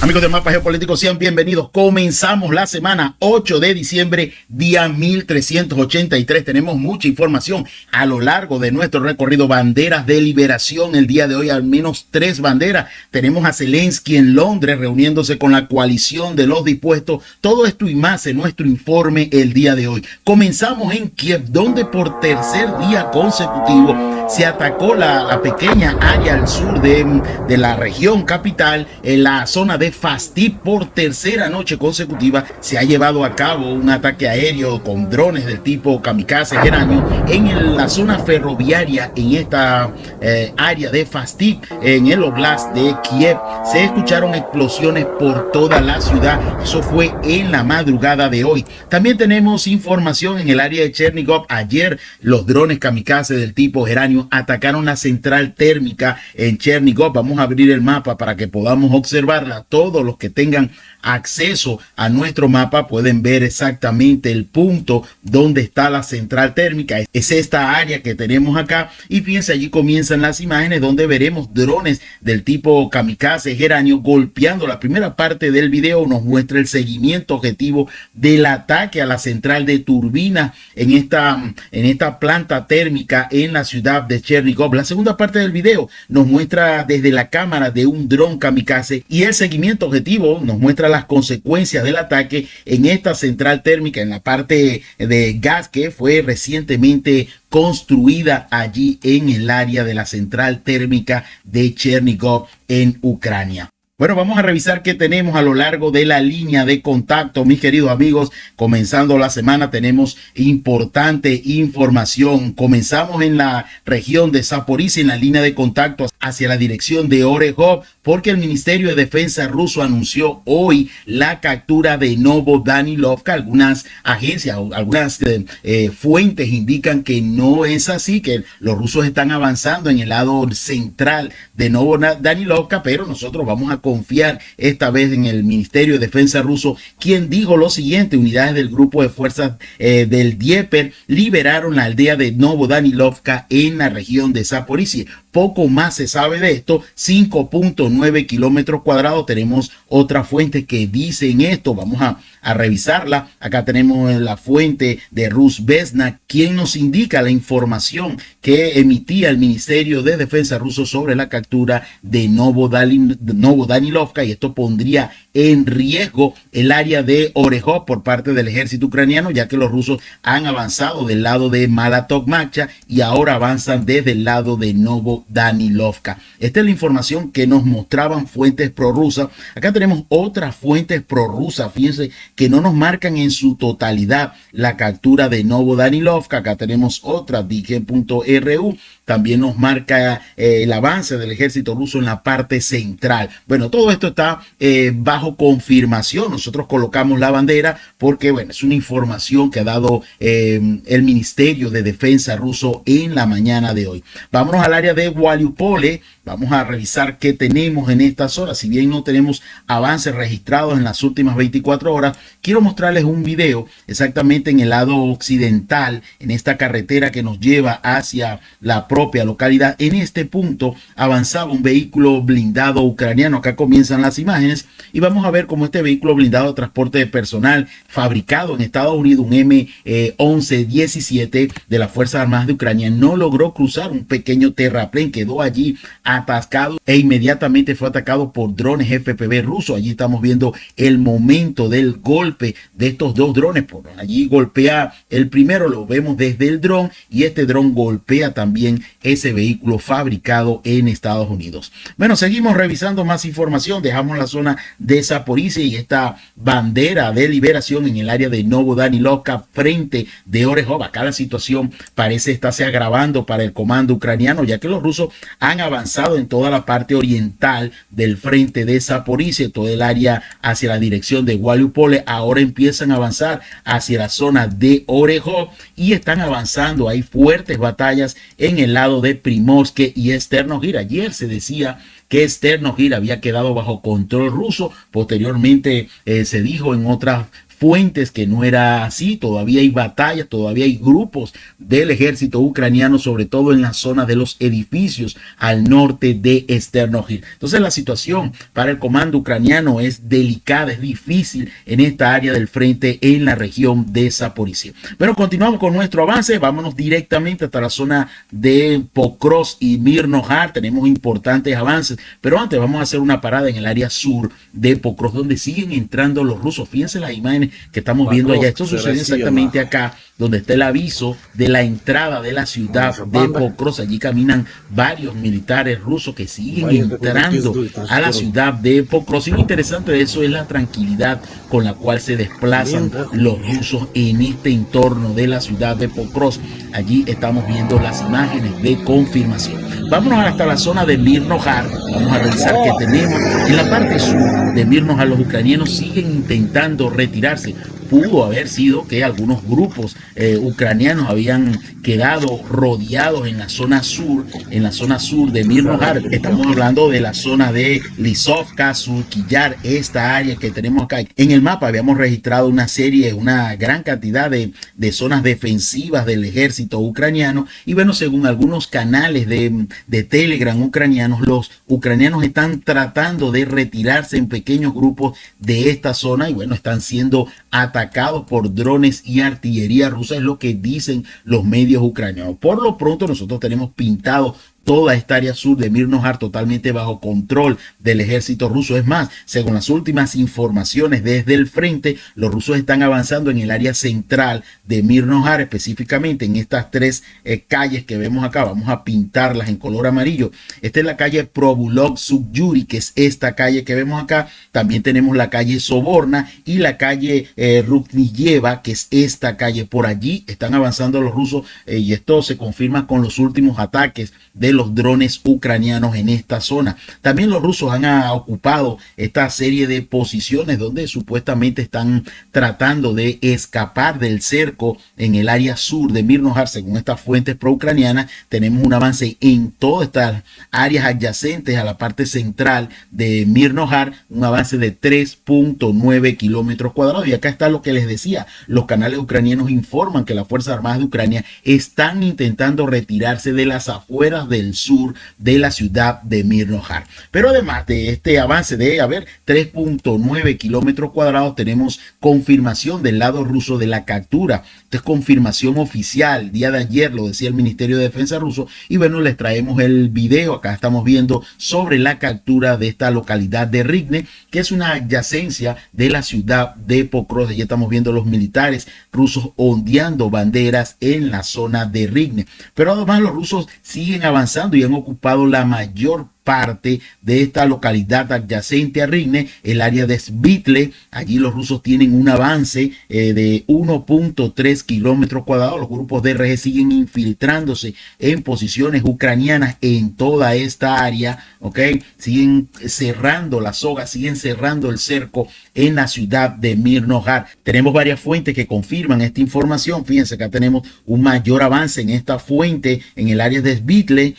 Amigos de Mapa Geopolítico, sean bienvenidos. Comenzamos la semana 8 de diciembre, día 1383. Tenemos mucha información a lo largo de nuestro recorrido. Banderas de liberación. El día de hoy al menos 3 banderas. Tenemos a Zelensky en Londres reuniéndose con la coalición de los dispuestos. Todo esto y más en nuestro informe el día de hoy. Comenzamos en Kiev, donde por tercer día consecutivo se atacó la pequeña área al sur de la región capital, en la zona de Fastip. Por tercera noche consecutiva se ha llevado a cabo un ataque aéreo con drones del tipo kamikaze Geranio en la zona ferroviaria en esta área de Fastip, en el oblast de Kiev. Se escucharon explosiones por toda la ciudad. Eso fue en la madrugada de hoy. También tenemos información en el área de Chernigov. Ayer los drones kamikaze del tipo Geranio atacaron la central térmica en Chernigov. Vamos a abrir el mapa para que podamos observarla. Todos los que tengan acceso a nuestro mapa pueden ver exactamente el punto donde está la central térmica. Es esta área que tenemos acá, y fíjense, allí comienzan las imágenes donde veremos drones del tipo kamikaze Geranio golpeando. La primera parte del video nos muestra el seguimiento objetivo del ataque a la central de turbinas en esta planta térmica en la ciudad de Chernigov. La segunda parte del video nos muestra desde la cámara de un dron kamikaze, y el seguimiento objetivo nos muestra las consecuencias del ataque en esta central térmica, en la parte de gas que fue recientemente construida allí en el área de la central térmica de Chernigov en Ucrania. Bueno, vamos a revisar qué tenemos a lo largo de la línea de contacto, mis queridos amigos. Comenzando la semana tenemos importante información. Comenzamos en la región de Zaporizhia, en la línea de contacto hacia la dirección de Orehov, porque el Ministerio de Defensa ruso anunció hoy la captura de Novodanilovka. Algunas agencias, algunas fuentes indican que no es así, que los rusos están avanzando en el lado central de Novodanilovka, pero nosotros vamos a confiar esta vez en el Ministerio de Defensa ruso, quien dijo lo siguiente: unidades del grupo de fuerzas del Dnieper liberaron la aldea de Novodanilovka en la región de Zaporizhia. Poco más se sabe de esto, 5.9 kilómetros cuadrados. Tenemos otra fuente que dicen esto, vamos a revisarla. Acá tenemos la fuente de Rusbesna, quien nos indica la información que emitía el Ministerio de Defensa ruso sobre la captura de Novodanilovka, y esto pondría en riesgo el área de Orehov por parte del ejército ucraniano, ya que los rusos han avanzado del lado de Malatokmacha y ahora avanzan desde el lado de Novodanilovka. Esta es la información que nos mostraban fuentes prorrusas. Acá tenemos otras fuentes prorrusas, fíjense, que no nos marcan en su totalidad la captura de Novodanilovka. Acá tenemos otra, Digi.ru, también nos marca el avance del ejército ruso en la parte central. Bueno, todo esto está bajo confirmación. Nosotros colocamos la bandera porque, bueno, es una información que ha dado el Ministerio de Defensa ruso en la mañana de hoy. Vámonos al área de Mariupol. Vamos a revisar qué tenemos en esta zona. Si bien no tenemos avances registrados en las últimas 24 horas, quiero mostrarles un video exactamente en el lado occidental, en esta carretera que nos lleva hacia la propia localidad. En este punto avanzaba un vehículo blindado ucraniano. Acá comienzan las imágenes y vamos a ver cómo este vehículo blindado de transporte de personal fabricado en Estados Unidos, un M1117 de las Fuerzas Armadas de Ucrania, no logró cruzar un pequeño terraplén, quedó allí atascado e inmediatamente fue atacado por drones FPV rusos. Allí estamos viendo el momento del golpe de estos dos drones. Por allí golpea el primero, lo vemos desde el dron, y este dron golpea también ese vehículo fabricado en Estados Unidos. Bueno, seguimos revisando más información. Dejamos la zona de Zaporizhia y esta bandera de liberación en el área de Novodanilovka frente de Orehov. Acá la situación parece estarse agravando para el comando ucraniano, ya que los rusos han avanzado en toda la parte oriental del frente de Zaporizhia, todo el área hacia la dirección de Mariupol. Ahora empiezan a avanzar hacia la zona de Orehov y están avanzando. Hay fuertes batallas en el lado de Primorsk y Chernobyl. Ayer se decía que Chernobyl había quedado bajo control ruso. Posteriormente se dijo en otras fuentes que no era así. Todavía hay batallas, todavía hay grupos del ejército ucraniano, sobre todo en la zona de los edificios al norte de Chernobyl. Entonces la situación para el comando ucraniano es delicada, es difícil en esta área del frente en la región de Zaporizhia. Pero continuamos con nuestro avance, vámonos directamente hasta la zona de Pokrovsk y Mirnojar. Tenemos importantes avances, pero antes vamos a hacer una parada en el área sur de Pokrovsk, donde siguen entrando los rusos. Fíjense las imágenes que estamos viendo allá. Esto sucede exactamente acá, donde está el aviso de la entrada de la ciudad de Pokrovsk. Allí caminan varios militares rusos que siguen entrando a la ciudad de Pokrovsk. Y lo interesante de eso es la tranquilidad con la cual se desplazan los rusos en este entorno de la ciudad de Pokrovsk. Allí estamos viendo las imágenes de confirmación. Vámonos hasta la zona de Mirnojar. Vamos a revisar qué tenemos. En la parte sur de Mirnojar, los ucranianos siguen intentando retirarse. Pudo haber sido que algunos grupos ucranianos habían quedado rodeados en la zona sur de Mirnojar. Estamos hablando de la zona de Lisovka, Surkillar, esta área que tenemos acá. En el mapa habíamos registrado una gran cantidad de zonas defensivas del ejército ucraniano. Y bueno, según algunos canales de Telegram ucranianos, los ucranianos están tratando de retirarse en pequeños grupos de esta zona y bueno, están siendo atacados por drones y artillería rusa, es lo que dicen los medios ucranianos. Por lo pronto nosotros tenemos pintado toda esta área sur de Mirnojar totalmente bajo control del ejército ruso. Es más, según las últimas informaciones desde el frente, los rusos están avanzando en el área central de Mirnojar, específicamente en estas tres calles que vemos acá. Vamos a pintarlas en color amarillo. Esta es la calle Probulok Subyuri, que es esta calle que vemos acá. También tenemos la calle Soborna y la calle Rukniyeva, que es esta calle. Por allí están avanzando los rusos y esto se confirma con los últimos ataques de los drones ucranianos en esta zona. También los rusos han ocupado esta serie de posiciones donde supuestamente están tratando de escapar del cerco en el área sur de Mirnojar. Según estas fuentes pro-ucranianas, tenemos un avance en todas estas áreas adyacentes a la parte central de Mirnojar, un avance de 3.9 kilómetros cuadrados. Y acá está lo que les decía, los canales ucranianos informan que las Fuerzas Armadas de Ucrania están intentando retirarse de las afueras del sur de la ciudad de Mirnojar. Pero además de este avance de 3.9 kilómetros cuadrados, tenemos confirmación del lado ruso de la captura. Esta es confirmación oficial. Día de ayer lo decía el Ministerio de Defensa ruso y bueno, les traemos el video. Acá estamos viendo sobre la captura de esta localidad de Rivne, que es una adyacencia de la ciudad de Pokrovsk. Ya estamos viendo los militares rusos ondeando banderas en la zona de Rivne. Pero además los rusos siguen avanzando y han ocupado la mayor parte de esta localidad adyacente a Rivne, el área de Svitle. Allí los rusos tienen un avance de 1.3 kilómetros cuadrados. Los grupos de DRG siguen infiltrándose en posiciones ucranianas en toda esta área, siguen cerrando la soga, siguen cerrando el cerco en la ciudad de Mirnojar. Tenemos varias fuentes que confirman esta información. Fíjense, acá tenemos un mayor avance en esta fuente en el área de Svitle,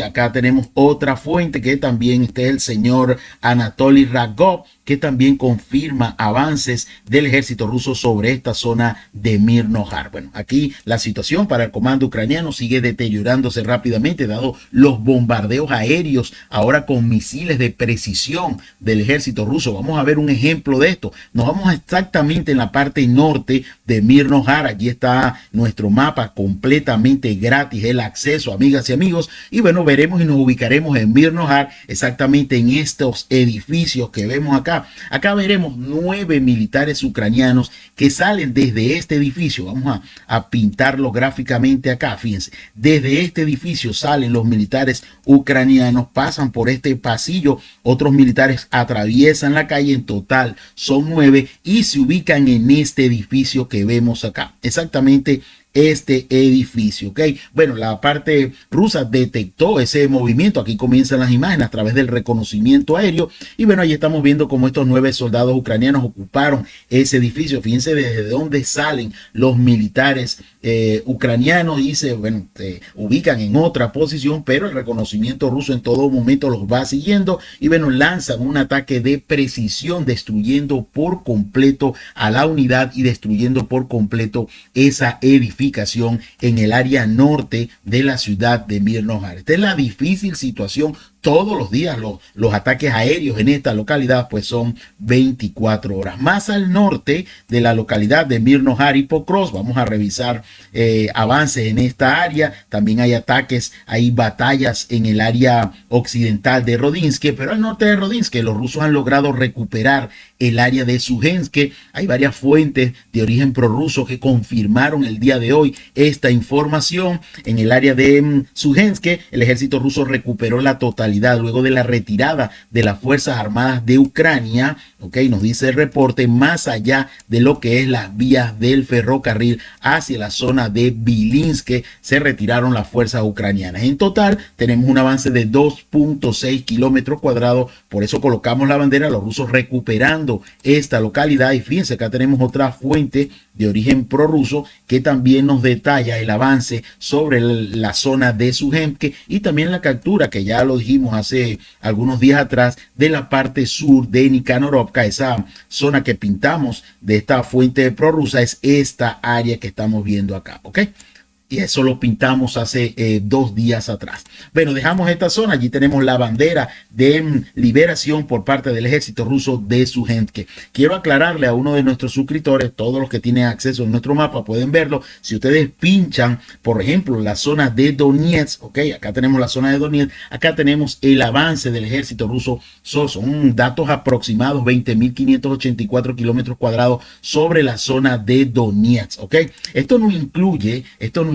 acá tenemos otra fuente que también este es el señor Anatoly Ragov, que también confirma avances del ejército ruso sobre esta zona de Mirnojar. Bueno, aquí la situación para el comando ucraniano sigue deteriorándose rápidamente, dado los bombardeos aéreos ahora con misiles de precisión del ejército ruso. Vamos a ver un ejemplo de esto. Nos vamos exactamente en la parte norte de Mirnojar. Allí está nuestro mapa completamente gratis, el acceso, amigas y amigos. Y bueno, veremos y nos ubicaremos en Mirnojar, exactamente en estos edificios que vemos acá. Acá veremos 9 militares ucranianos que salen desde este edificio. Vamos a pintarlo gráficamente acá. Fíjense, desde este edificio salen los militares ucranianos, pasan por este pasillo, otros militares atraviesan la calle. En total son 9 y se ubican en este edificio que vemos acá. Exactamente este edificio, Bueno, la parte rusa detectó ese movimiento. Aquí comienzan las imágenes a través del reconocimiento aéreo. Y bueno, ahí estamos viendo cómo estos 9 soldados ucranianos ocuparon ese edificio. Fíjense desde dónde salen los militares ucraniano dice, bueno, se ubican en otra posición, pero el reconocimiento ruso en todo momento los va siguiendo y bueno, lanzan un ataque de precisión, destruyendo por completo a la unidad y destruyendo por completo esa edificación en el área norte de la ciudad de Mir Nohar. Esta es la difícil situación. Todos los días los ataques aéreos en esta localidad pues son 24 horas. Más al norte de la localidad de Mir Nohar y Pokros, vamos a revisar avances en esta área. También hay ataques, hay batallas en el área occidental de Rodinsky, pero al norte de Rodinsky los rusos han logrado recuperar el área de Sujensk. Hay varias fuentes de origen prorruso que confirmaron el día de hoy esta información. En el área de Sujensk, el ejército ruso recuperó la totalidad luego de la retirada de las Fuerzas Armadas de Ucrania, nos dice el reporte, más allá de lo que es las vías del ferrocarril hacia la zona de Vilinsk, se retiraron las fuerzas ucranianas. En total tenemos un avance de 2.6 kilómetros cuadrados, por eso colocamos la bandera, los rusos recuperando esta localidad. Y fíjense, acá tenemos otra fuente de origen prorruso que también nos detalla el avance sobre la zona de Sujensk y también la captura, que ya lo dijimos hace algunos días atrás, de la parte sur de Nikanorovka. Esa zona que pintamos de esta fuente prorrusa es esta área que estamos viendo acá, y eso lo pintamos hace 2 días atrás. Bueno, dejamos esta zona. Allí tenemos la bandera de liberación por parte del ejército ruso de Sujensk. Quiero aclararle a uno de nuestros suscriptores, todos los que tienen acceso a nuestro mapa pueden verlo. Si ustedes pinchan, por ejemplo, la zona de Donetsk, acá tenemos la zona de Donetsk, acá tenemos el avance del ejército ruso. Son datos aproximados, 20.584 kilómetros cuadrados sobre la zona de Donetsk, Esto no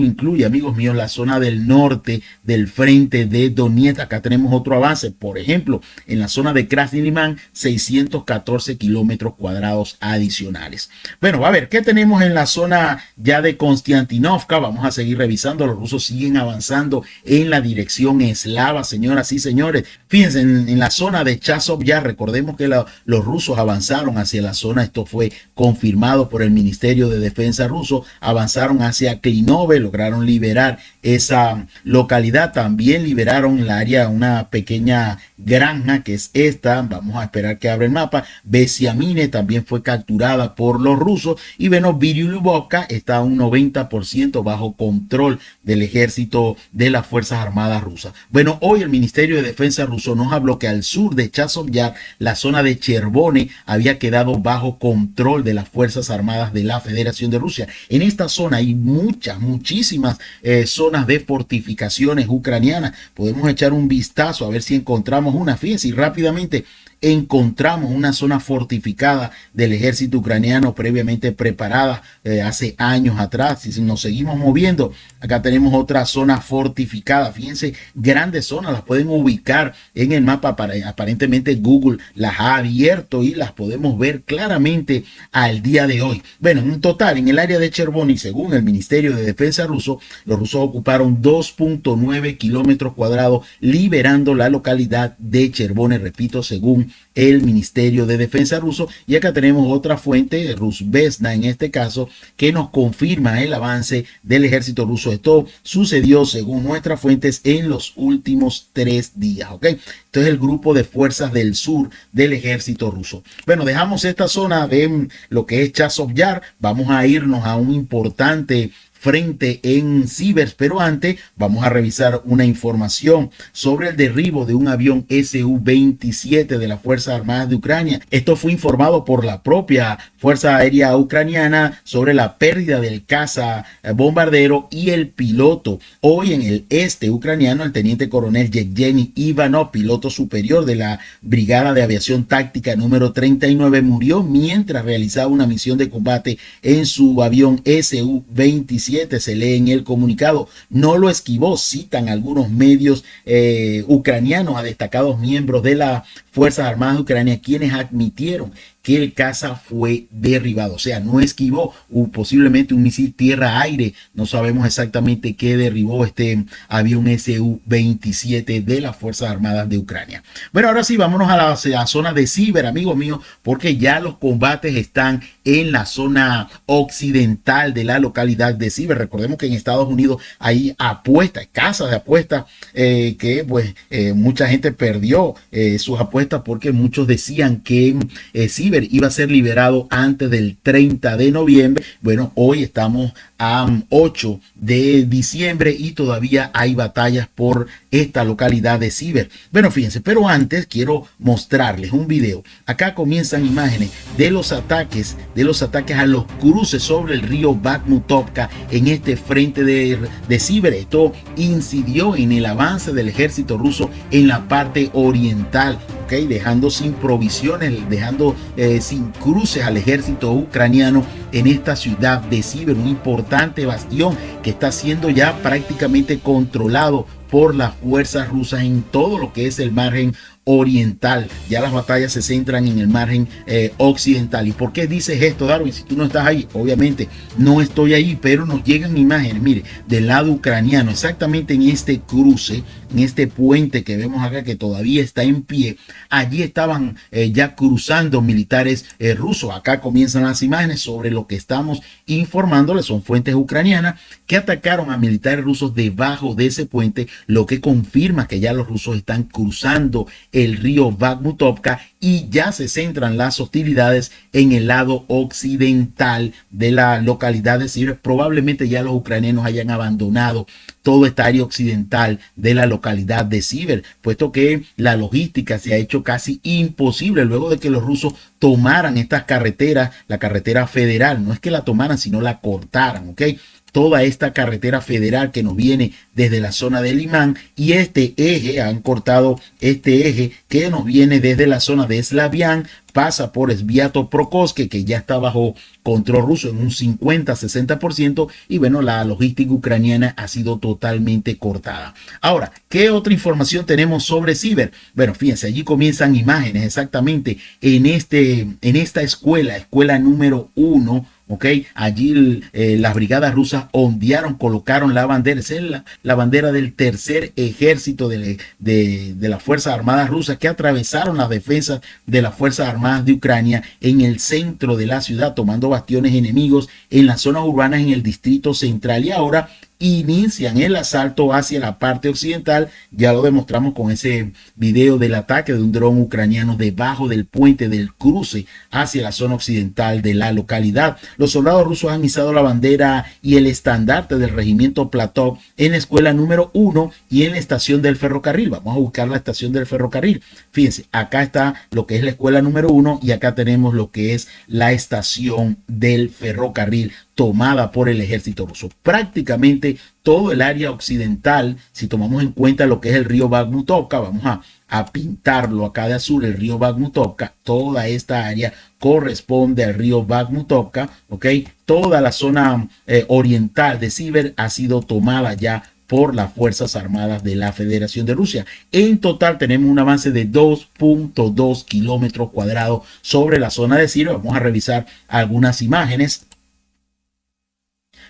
incluye, amigos míos, la zona del norte del frente de Donetsk. Acá tenemos otro avance, por ejemplo, en la zona de Krasny Liman, 614 kilómetros cuadrados adicionales. Bueno, a ver, ¿qué tenemos en la zona ya de Konstantinovka? Vamos a seguir revisando. Los rusos siguen avanzando en la dirección eslava, señoras y señores. Fíjense, en la zona de Chazov Yar, recordemos que los rusos avanzaron hacia la zona, esto fue confirmado por el Ministerio de Defensa ruso, avanzaron hacia Klinove, lograron liberar esa localidad. También liberaron el área, una pequeña granja que es esta, vamos a esperar que abra el mapa. Besiamine también fue capturada por los rusos y bueno, Viriulubovka está a un 90% bajo control del ejército de las Fuerzas Armadas rusas. Bueno, hoy el Ministerio de Defensa ruso nos habló que al sur de Chazov Yar, la zona de Chervone había quedado bajo control de las Fuerzas Armadas de la Federación de Rusia. En esta zona hay muchísimas zonas de fortificaciones ucranianas. Podemos echar un vistazo a ver si encontramos una. Fíjense, y rápidamente encontramos una zona fortificada del ejército ucraniano previamente preparada hace años atrás. Si nos seguimos moviendo, acá tenemos otra zona fortificada. Fíjense, grandes zonas, las pueden ubicar en el mapa. Aparentemente Google las ha abierto y las podemos ver claramente al día de hoy. Bueno, en total, en el área de Chervony, según el Ministerio de Defensa ruso, los rusos ocuparon 2.9 kilómetros cuadrados, liberando la localidad de Chervony, repito, según el Ministerio de Defensa ruso. Y acá tenemos otra fuente, Rusbesna en este caso, que nos confirma el avance del ejército ruso. Esto sucedió, según nuestras fuentes, en los últimos 3 días. Esto es el grupo de fuerzas del sur del ejército ruso. Bueno, dejamos esta zona de lo que es Chazov Yar. Vamos a irnos a un importante frente en Sibers, pero antes vamos a revisar una información sobre el derribo de un avión Su-27 de las Fuerzas Armadas de Ucrania. Esto fue informado por la propia Fuerza Aérea Ucraniana sobre la pérdida del caza bombardero y el piloto. Hoy en el este ucraniano, el teniente coronel Yevgeny Ivanov, piloto superior de la Brigada de Aviación Táctica número 39, murió mientras realizaba una misión de combate en su avión Su-27. Se lee en el comunicado. No lo esquivó, citan algunos medios ucranianos a destacados miembros de las Fuerzas Armadas de Ucrania, quienes admitieron que el caza fue derribado, o sea, no esquivó posiblemente un misil tierra-aire, no sabemos exactamente qué derribó este avión Su-27 de las Fuerzas Armadas de Ucrania. Bueno, ahora sí, vámonos a la zona de Siver, amigos míos, porque ya los combates están en la zona occidental de la localidad de Siver. Recordemos que en Estados Unidos hay apuestas, casas de apuestas, que pues mucha gente perdió sus apuestas porque muchos decían que Siver iba a ser liberado antes del 30 de noviembre. Bueno, hoy estamos a 8 de diciembre y todavía hay batallas por esta localidad de Siver. Bueno, fíjense, pero antes quiero mostrarles un video. Acá comienzan imágenes de los ataques a los cruces sobre el río Bakhmutovka en este frente de Siver. Esto incidió en el avance del ejército ruso en la parte oriental, ¿okay? Dejando sin provisiones, dejando sin cruces al ejército ucraniano en esta ciudad de Siver, un importante bastión que está siendo ya prácticamente controlado por las fuerzas rusas en todo lo que es el margen oriental. Ya las batallas se centran en el margen occidental. ¿Y por qué dices esto, Darwin? Si tú no estás ahí, obviamente no estoy ahí, pero nos llegan imágenes, mire, del lado ucraniano, exactamente en este cruce, en este puente que vemos acá que todavía está en pie. Allí estaban ya cruzando militares rusos. Acá comienzan las imágenes sobre lo que estamos informándoles. Son fuentes ucranianas que atacaron a militares rusos debajo de ese puente, lo que confirma que ya los rusos están cruzando el río Bakhmutovka y ya se centran las hostilidades en el lado occidental de la localidad de Siver. Probablemente ya los ucranianos hayan abandonado toda esta área occidental de la localidad de Siver, puesto que la logística se ha hecho casi imposible luego de que los rusos tomaran estas carreteras, la carretera federal, no es que la tomaran, sino la cortaran, ¿ok? Toda esta carretera federal que nos viene desde la zona de Limán y este eje, han cortado este eje que nos viene desde la zona de Slavian, pasa por Sviatoprokhovsk, que ya está bajo control ruso en un 50-60%, y bueno, la logística ucraniana ha sido totalmente cortada. Ahora, ¿qué otra información tenemos sobre Siver? Bueno, fíjense, allí comienzan imágenes exactamente en esta escuela número 1. ¿Ok? Allí las brigadas rusas ondearon, colocaron la bandera, esa es la bandera del tercer ejército de las Fuerzas Armadas rusas, que atravesaron las defensas de las Fuerzas Armadas de Ucrania en el centro de la ciudad, tomando bastiones enemigos en las zonas urbanas en el distrito central, y ahora inician el asalto hacia la parte occidental. Ya lo demostramos con ese video del ataque de un dron ucraniano debajo del puente del cruce hacia la zona occidental de la localidad. Los soldados rusos han izado la bandera y el estandarte del regimiento Platov en la escuela número 1 y en la estación del ferrocarril. Vamos a buscar la estación del ferrocarril. Fíjense, acá está lo que es la escuela número 1 y acá tenemos lo que es la estación del ferrocarril tomada por el ejército ruso. Prácticamente todo el área occidental, si tomamos en cuenta lo que es el río Bakhmutovka, vamos a pintarlo acá de azul, el río Bakhmutovka, toda esta área corresponde al río Bakhmutovka, ¿ok? Toda la zona oriental de Siver ha sido tomada ya por las Fuerzas Armadas de la Federación de Rusia. En total tenemos un avance de 2.2 kilómetros cuadrados sobre la zona de Siver. Vamos a revisar algunas imágenes.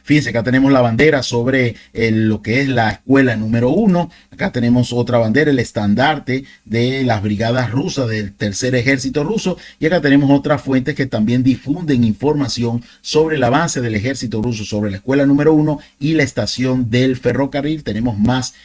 Fíjense, acá tenemos la bandera sobre lo que es la escuela número 1. Acá tenemos otra bandera, el estandarte de las brigadas rusas del tercer ejército ruso. Y acá tenemos otras fuentes que también difunden información sobre el avance del ejército ruso sobre la escuela número 1 y la estación del ferrocarril. Tenemos más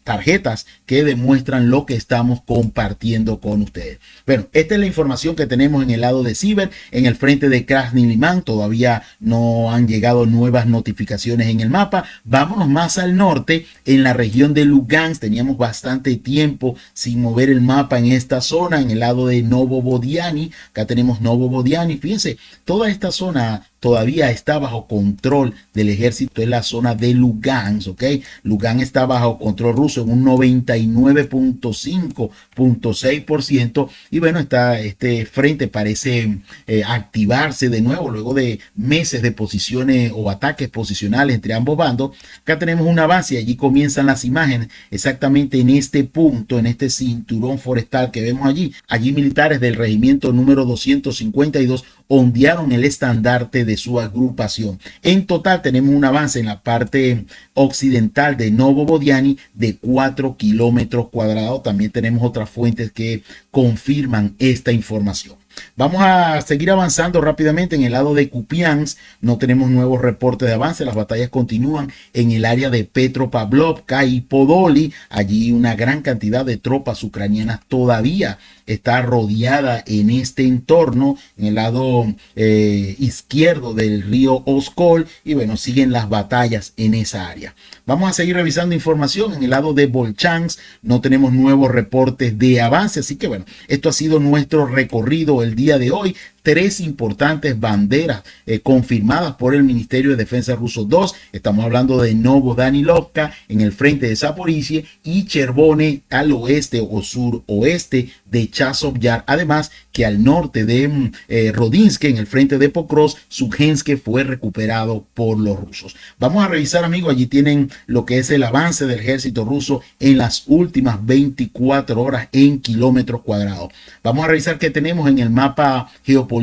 tarjetas que demuestran lo que estamos compartiendo con ustedes. Bueno, esta es la información que tenemos en el lado de Siver. En el frente de Krasny Liman todavía no han llegado nuevas notificaciones en el mapa. Vámonos más al norte, en la región de Lugansk. Teníamos bastante tiempo sin mover el mapa en esta zona, en el lado de Novobodiani. Acá tenemos Novobodiani. Fíjense, toda esta zona todavía está bajo control del ejército en la zona de Lugansk, ¿ok? Lugansk está bajo control ruso en un 99.5.6% y bueno, este frente parece activarse de nuevo luego de meses de posiciones o ataques posicionales entre ambos bandos. Acá tenemos un avance y allí comienzan las imágenes exactamente en este punto, en este cinturón forestal que vemos allí. Allí militares del regimiento número 252 ondearon el estandarte de su agrupación. En total tenemos un avance en la parte occidental de Novobodiani de 4 kilómetros cuadrados. También tenemos otras fuentes que confirman esta información. Vamos a seguir avanzando rápidamente en el lado de Kupiansk. No tenemos nuevos reportes de avance. Las batallas continúan en el área de Petropavlovka y Podoli. Allí una gran cantidad de tropas ucranianas todavía está rodeada en este entorno, en el lado izquierdo del río Oskol, y bueno, siguen las batallas en esa área. Vamos a seguir revisando información en el lado de Volchansk. No tenemos nuevos reportes de avance, así que bueno, esto ha sido nuestro recorrido el día de hoy. 3 importantes banderas confirmadas por el Ministerio de Defensa ruso. 2, estamos hablando de Novodanilovka en el frente de Zaporizhia y Chervone al oeste o suroeste de Chazov Yar. Además que al norte de Rodinsk, en el frente de Pokrovsk, Sugensky fue recuperado por los rusos. Vamos a revisar, amigos, allí tienen lo que es el avance del ejército ruso en las últimas 24 horas en kilómetros cuadrados. Vamos a revisar qué tenemos en el mapa geopolítico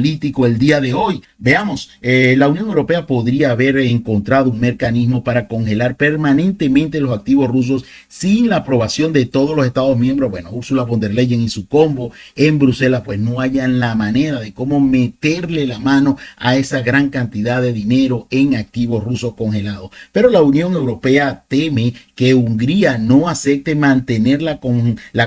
el día de hoy. Veamos, la Unión Europea podría haber encontrado un mecanismo para congelar permanentemente los activos rusos sin la aprobación de todos los Estados miembros. Bueno, Ursula von der Leyen y su combo en Bruselas pues no hayan la manera de cómo meterle la mano a esa gran cantidad de dinero en activos rusos congelados. Pero la Unión Europea teme que Hungría no acepte mantener la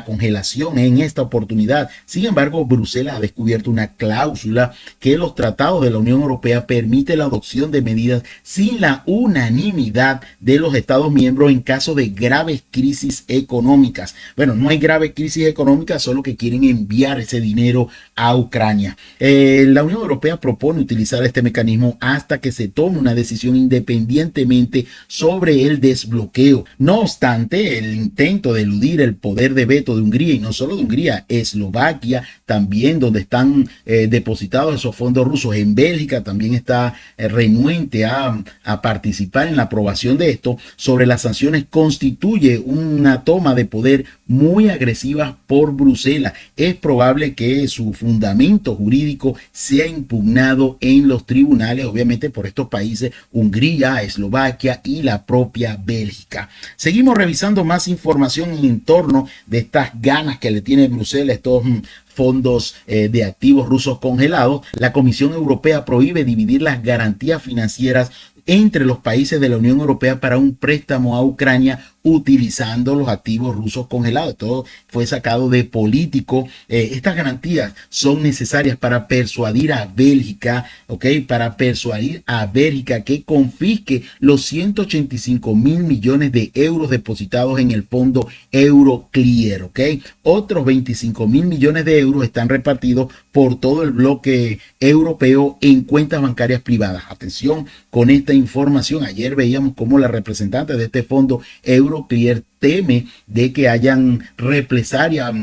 congelación en esta oportunidad. Sin embargo, Bruselas ha descubierto una cláusula que los tratados de la Unión Europea permite la adopción de medidas sin la unanimidad de los Estados miembros en caso de graves crisis económicas. Bueno, no hay graves crisis económicas, solo que quieren enviar ese dinero a Ucrania. La Unión Europea propone utilizar este mecanismo hasta que se tome una decisión independientemente sobre el desbloqueo. No obstante, el intento de eludir el poder de veto de Hungría, y no solo de Hungría, Eslovaquia, también donde están depositados esos fondos rusos, en Bélgica también está renuente a participar en la aprobación de esto, sobre las sanciones, constituye una toma de poder muy agresiva por Bruselas. Es probable que su fundamento jurídico sea impugnado en los tribunales, obviamente por estos países, Hungría, Eslovaquia y la propia Bélgica. Seguimos revisando más información en torno de estas ganas que le tiene Bruselas, estos fondos de activos rusos congelados. La Comisión Europea prohíbe dividir las garantías financieras entre los países de la Unión Europea para un préstamo a Ucrania utilizando los activos rusos congelados. Todo fue sacado de Político. Estas garantías son necesarias para persuadir a Bélgica, ¿ok? Para persuadir a Bélgica que confisque los 185 mil millones de euros depositados en el fondo Euroclear, ¿ok? Otros 25 mil millones de euros están repartidos por todo el bloque europeo en cuentas bancarias privadas. Atención con esta información. Ayer veíamos cómo la representante de este fondo Euroclear teme de que hayan represalias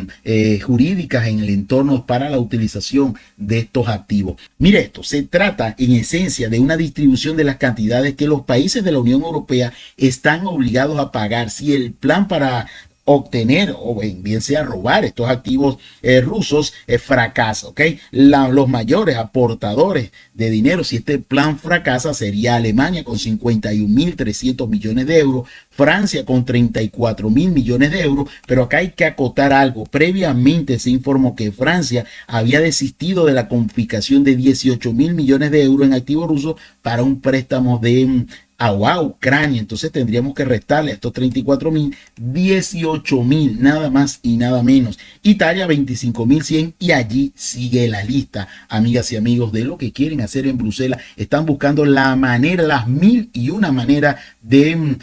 jurídicas en el entorno para la utilización de estos activos. Mire esto, se trata en esencia de una distribución de las cantidades que los países de la Unión Europea están obligados a pagar si el plan para obtener o bien sea robar estos activos rusos fracasa, ¿ok? Los mayores aportadores de dinero, si este plan fracasa, sería Alemania con 51.300 millones de euros, Francia con 34.000 millones de euros, pero acá hay que acotar algo. Previamente se informó que Francia había desistido de la confiscación de 18.000 millones de euros en activos rusos para un préstamo de a Ucrania. Entonces tendríamos que restarle a estos 34.000, 18.000, nada más y nada menos. Italia 25.100 y allí sigue la lista, amigas y amigos, de lo que quieren hacer en Bruselas. Están buscando la manera, las mil y una manera de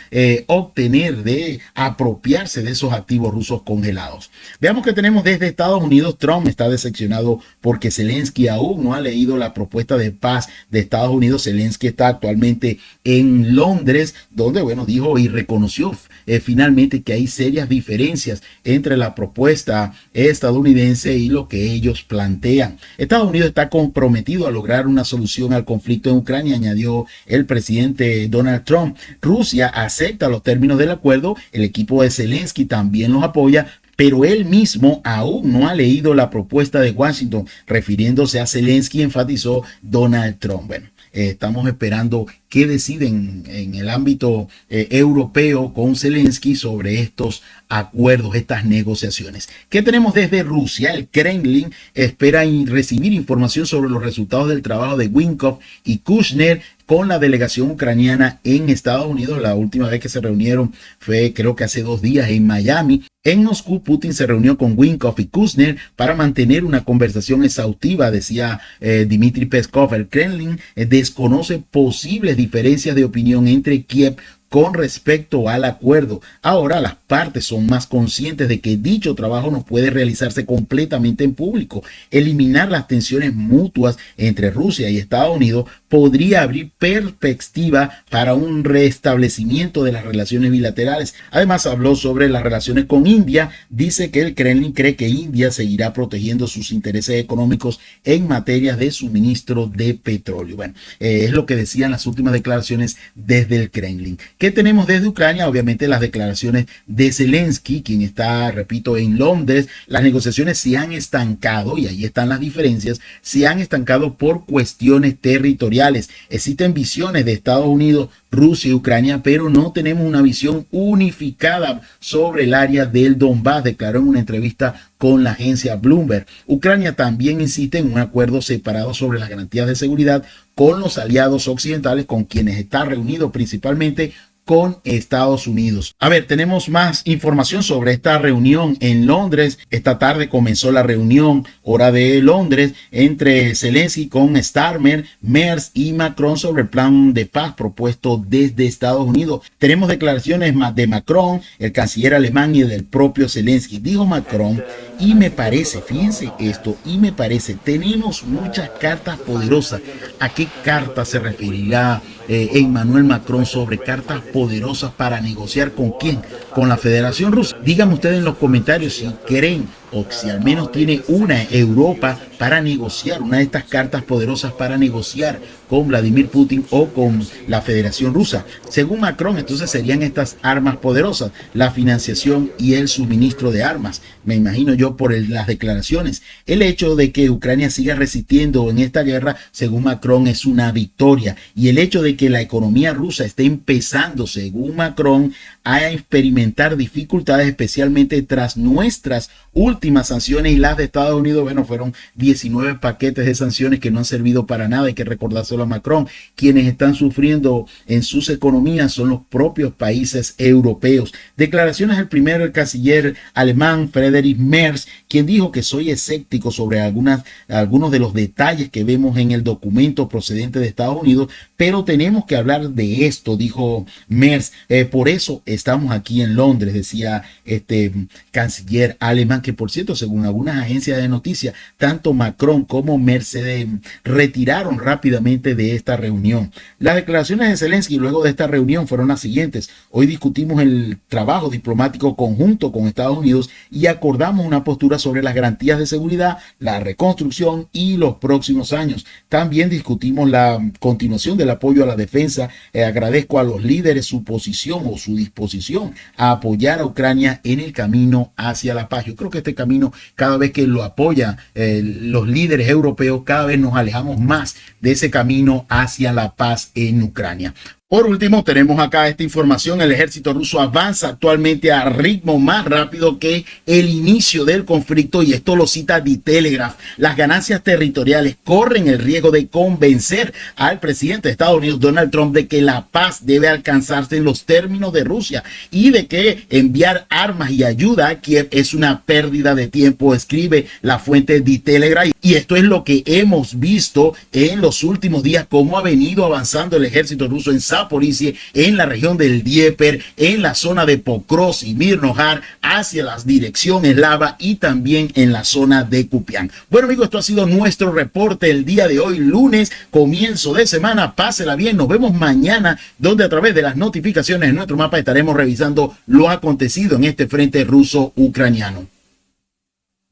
obtener, de apropiarse de esos activos rusos congelados. Veamos que tenemos desde Estados Unidos. Trump está decepcionado porque Zelensky aún no ha leído la propuesta de paz de Estados Unidos. Zelensky está actualmente en Londres, donde, bueno, dijo y reconoció finalmente que hay serias diferencias entre la propuesta estadounidense y lo que ellos plantean. Estados Unidos está comprometido a lograr una solución al conflicto en Ucrania, añadió el presidente Donald Trump. Rusia acepta los términos del acuerdo, el equipo de Zelensky también los apoya, pero él mismo aún no ha leído la propuesta de Washington. Refiriéndose a Zelensky, enfatizó Donald Trump. Bueno, estamos esperando qué deciden en el ámbito europeo con Zelensky sobre estos acuerdos, estas negociaciones. ¿Qué tenemos desde Rusia? El Kremlin espera recibir información sobre los resultados del trabajo de Witkoff y Kushner con la delegación ucraniana en Estados Unidos. La última vez que se reunieron fue, creo que hace 2 días, en Miami. En Moscú, Putin se reunió con Witkoff y Kushner para mantener una conversación exhaustiva, decía Dmitry Peskov. El Kremlin desconoce posibles diferencias de opinión entre Kiev con respecto al acuerdo. Ahora las partes son más conscientes de que dicho trabajo no puede realizarse completamente en público. Eliminar las tensiones mutuas entre Rusia y Estados Unidos podría abrir perspectiva para un restablecimiento de las relaciones bilaterales. Además, habló sobre las relaciones con India. Dice que el Kremlin cree que India seguirá protegiendo sus intereses económicos en materia de suministro de petróleo. Bueno, es lo que decían las últimas declaraciones desde el Kremlin. ¿Qué tenemos desde Ucrania? Obviamente las declaraciones de Zelensky, quien está, repito, en Londres. Las negociaciones se han estancado, y ahí están las diferencias, se han estancado por cuestiones territoriales. Existen visiones de Estados Unidos, Rusia y Ucrania, pero no tenemos una visión unificada sobre el área del Donbass, declaró en una entrevista con la agencia Bloomberg. Ucrania también insiste en un acuerdo separado sobre las garantías de seguridad con los aliados occidentales, con quienes está reunido principalmente con Estados Unidos. A ver, tenemos más información sobre esta reunión en Londres. Esta tarde comenzó la reunión, hora de Londres, entre Zelensky con Starmer, Merz y Macron sobre el plan de paz propuesto desde Estados Unidos. Tenemos declaraciones de Macron, el canciller alemán, y del propio Zelensky. Dijo Macron, y me parece, fíjense esto, y me parece, tenemos muchas cartas poderosas. ¿A qué carta se referirá Emmanuel Macron? Sobre cartas poderosas para negociar ¿con quién? Con la Federación Rusa. Díganme ustedes en los comentarios si creen o si al menos tiene una Europa para negociar, una de estas cartas poderosas para negociar con Vladimir Putin o con la Federación Rusa. Según Macron, entonces serían estas armas poderosas, la financiación y el suministro de armas. Me imagino yo por las declaraciones. El hecho de que Ucrania siga resistiendo en esta guerra, según Macron, es una victoria. Y el hecho de que la economía rusa esté empezando, según Macron, a experimentar dificultades, especialmente tras nuestras últimas sanciones y las de Estados Unidos. Bueno, fueron 19 paquetes de sanciones que no han servido para nada. Hay que recordárselo a Macron. Quienes están sufriendo en sus economías son los propios países europeos. Declaraciones del primer canciller alemán, Friedrich Merz, quien dijo que soy escéptico sobre algunos de los detalles que vemos en el documento procedente de Estados Unidos, pero tenemos que hablar de esto, dijo Merz. Por eso estamos aquí en Londres, decía este canciller alemán, que por cierto, según algunas agencias de noticias, tanto Macron como Merz se retiraron rápidamente de esta reunión. Las declaraciones de Zelensky luego de esta reunión fueron las siguientes: hoy discutimos el trabajo diplomático conjunto con Estados Unidos y acordamos una postura sobre las garantías de seguridad, la reconstrucción y los próximos años. También discutimos la continuación del apoyo a la defensa. Agradezco a los líderes su posición o su disposición a apoyar a Ucrania en el camino hacia la paz. Yo creo que este camino, cada vez que lo apoyan los líderes europeos, cada vez nos alejamos más de ese camino hacia la paz en Ucrania. Por último, tenemos acá esta información. El ejército ruso avanza actualmente a ritmo más rápido que el inicio del conflicto, y esto lo cita The Telegraph. Las ganancias territoriales corren el riesgo de convencer al presidente de Estados Unidos, Donald Trump, de que la paz debe alcanzarse en los términos de Rusia y de que enviar armas y ayuda a Kiev es una pérdida de tiempo, escribe la fuente The Telegraph. Y esto es lo que hemos visto en los últimos días, cómo ha venido avanzando el ejército ruso en Zaporizhia, en la región del Dnieper, en la zona de Pokrovsk y Mirnojar, hacia la dirección eslava y también en la zona de Kupián. Bueno, amigos, esto ha sido nuestro reporte el día de hoy, lunes, comienzo de semana. Pásela bien, nos vemos mañana, donde a través de las notificaciones de nuestro mapa estaremos revisando lo acontecido en este frente ruso-ucraniano.